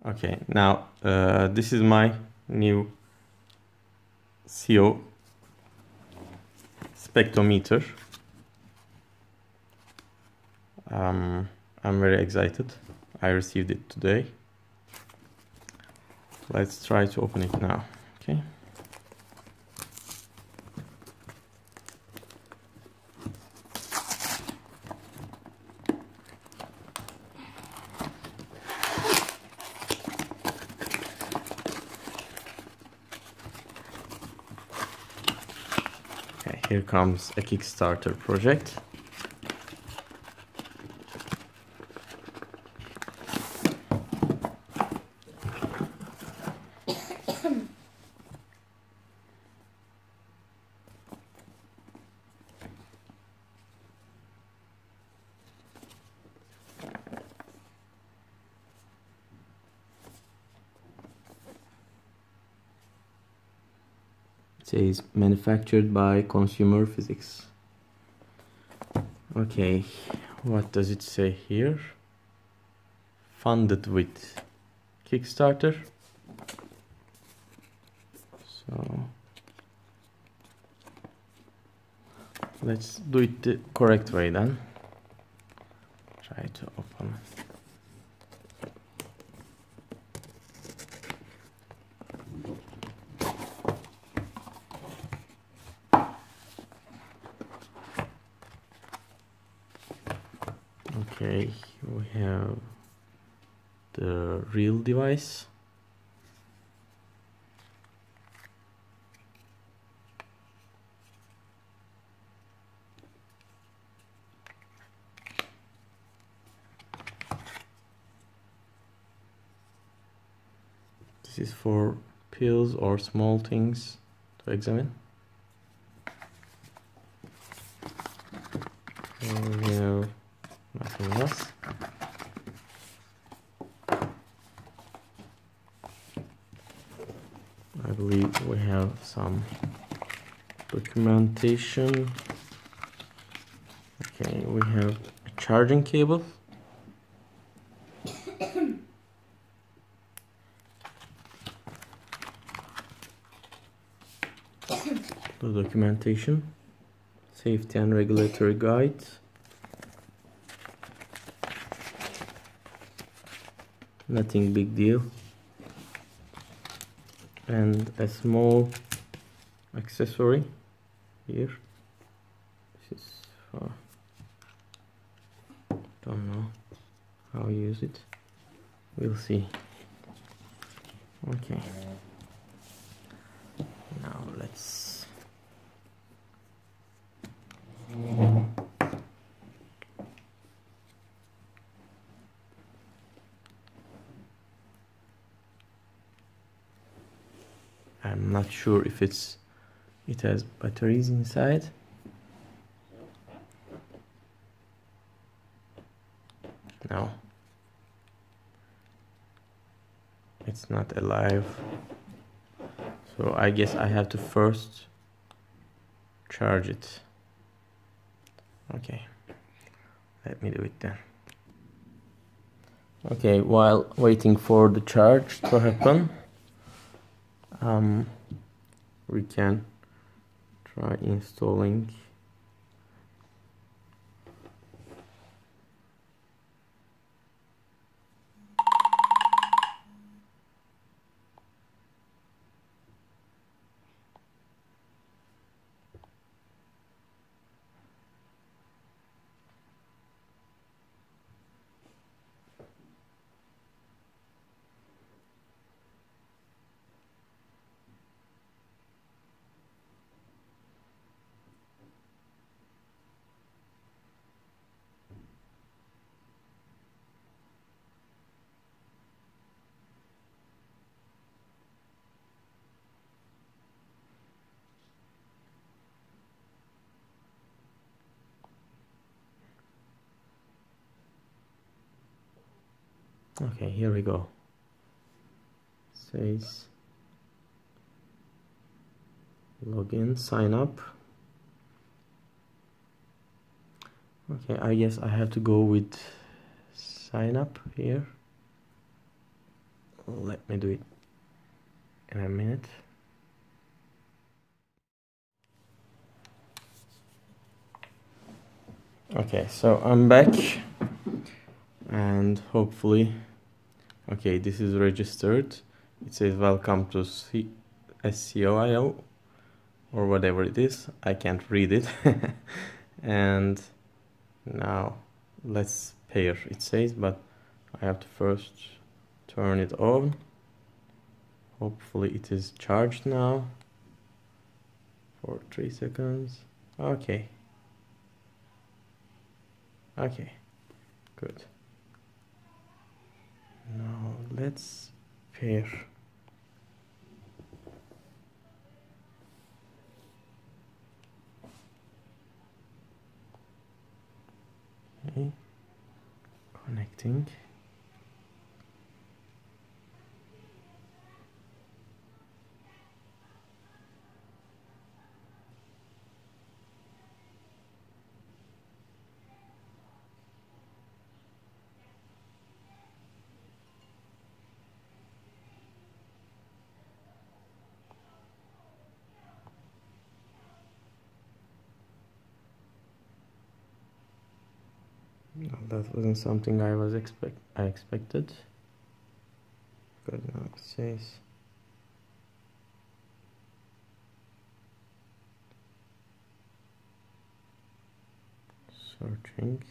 Okay, now this is my new Scio spectrometer. I'm very excited. I received it today. Let's try to open it now. Okay. Okay, here comes a Kickstarter project. It says manufactured by Consumer Physics. Okay, what does it say here? Funded with Kickstarter. So let's do it the correct way then. Try to open. Okay, we have the real device. This is for pills or small things to examine. And we have nothing else. I believe we have some documentation. Okay, we have a charging cable. The documentation, safety and regulatory guide, nothing big deal, and a small accessory here. This is for, don't know how you use it, we'll see. Okay, now let's I'm not sure if it has batteries inside. No, it's not alive, so I guess I have to first charge it. Okay, let me do it then. Okay, while waiting for the charge to happen, we can try installing okay, here we go. It says login, sign up. Okay, I guess I have to go with sign up here. Let me do it in a minute. Okay, so I'm back, and hopefully, okay, this is registered. It says welcome to Scio or whatever it is. I can't read it. And now let's pair, it says, but I have to first turn it on. Hopefully it is charged now for 3 seconds. Okay, good. Now let's pair. Okay, connecting. No, that wasn't something I expected. Because now it says searching.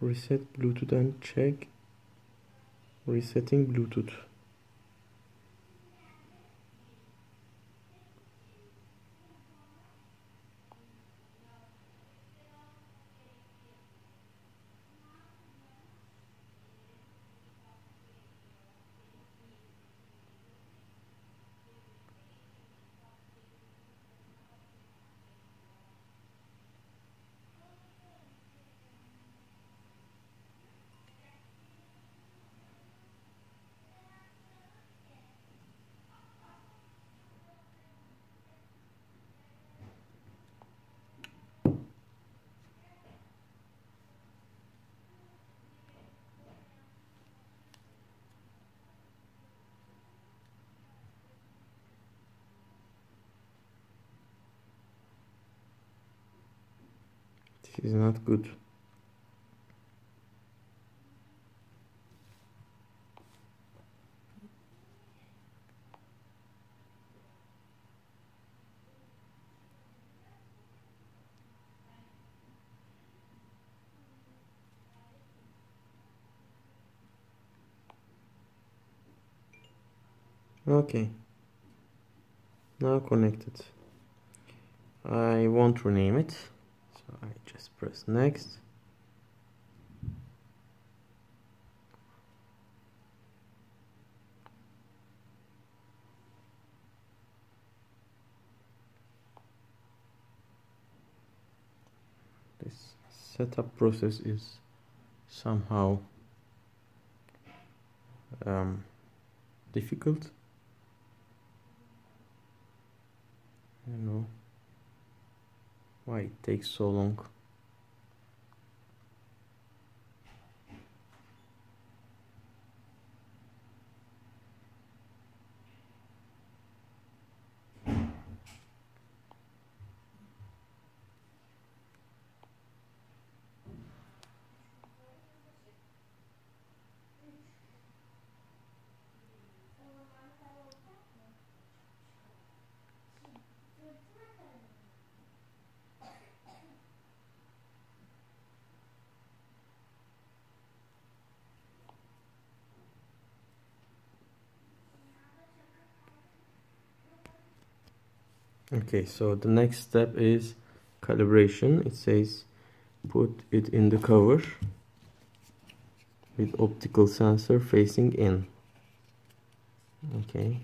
Reset Bluetooth and check resetting Bluetooth. This is not good. Okay, now connected. I won't rename it, so I just press next. This setup process is somehow difficult. I don't know why it takes so long. Okay, so the next step is calibration. It says put it in the cover with optical sensor facing in. Okay,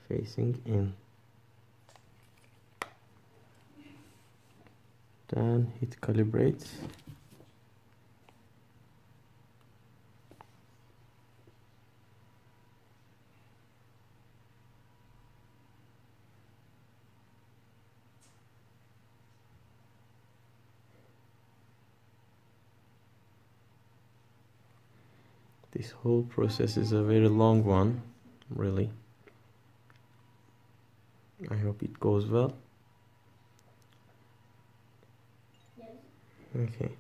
facing in. Then hit calibrate. This whole process is a very long one, really. I hope it goes well. Okay,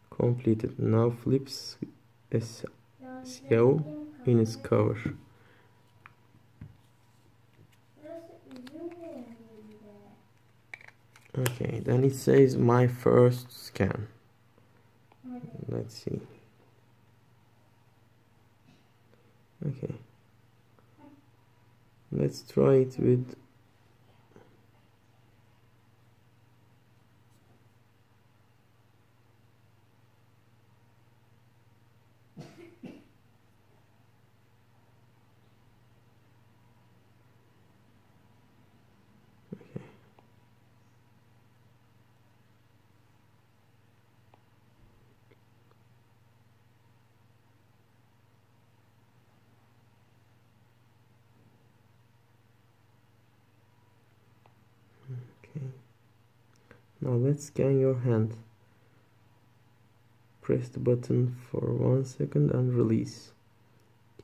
completed. Now flips a Scio in its cover. Okay, then it says my first scan. Let's see. Okay, let's try it with now let's scan your hand. Press the button for 1 second and release.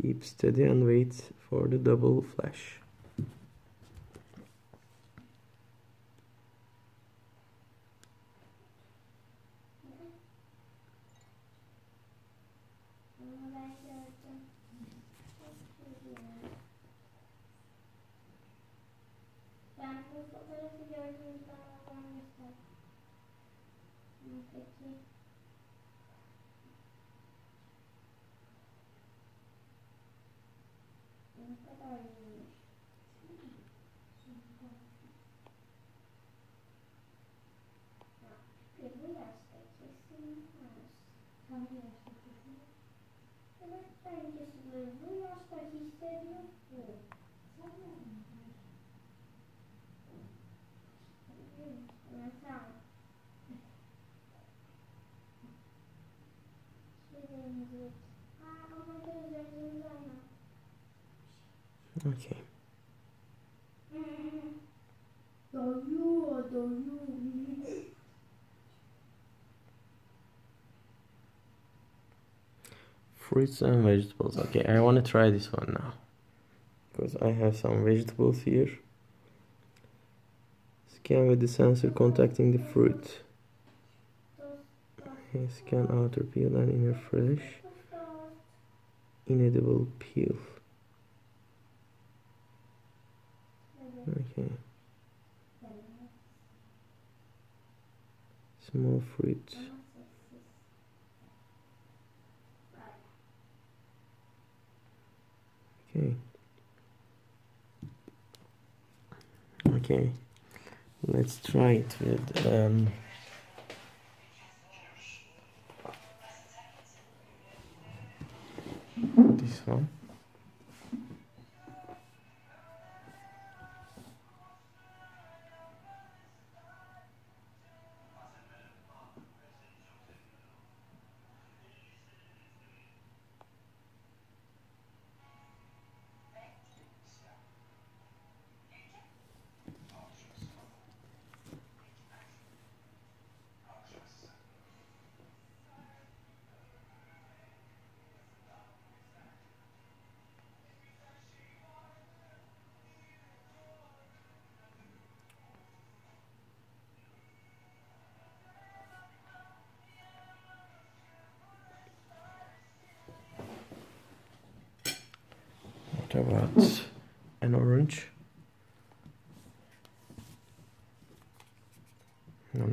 Keep steady and wait for the double flash. Okay. Fruits and vegetables. Okay, I want to try this one now because I have some vegetables here. Scan with the sensor contacting the fruit. Okay, scan outer peel and inner fresh. Inedible peel. Okay. Small fruit. Okay. Okay. Let's try it with this one. What about an orange? No.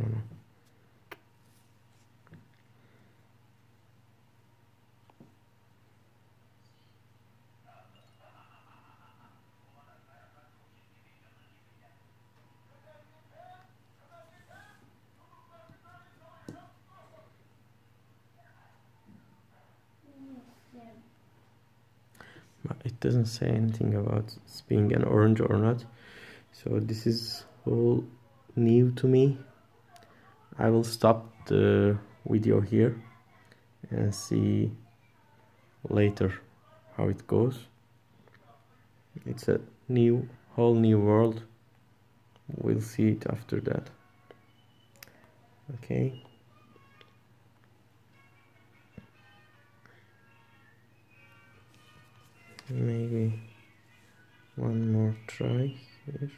But it doesn't say anything about it's being an orange or not. So this is all new to me. I will stop the video here and see later how it goes. It's a whole new world. We'll see it after that. Okay. maybe one more try here.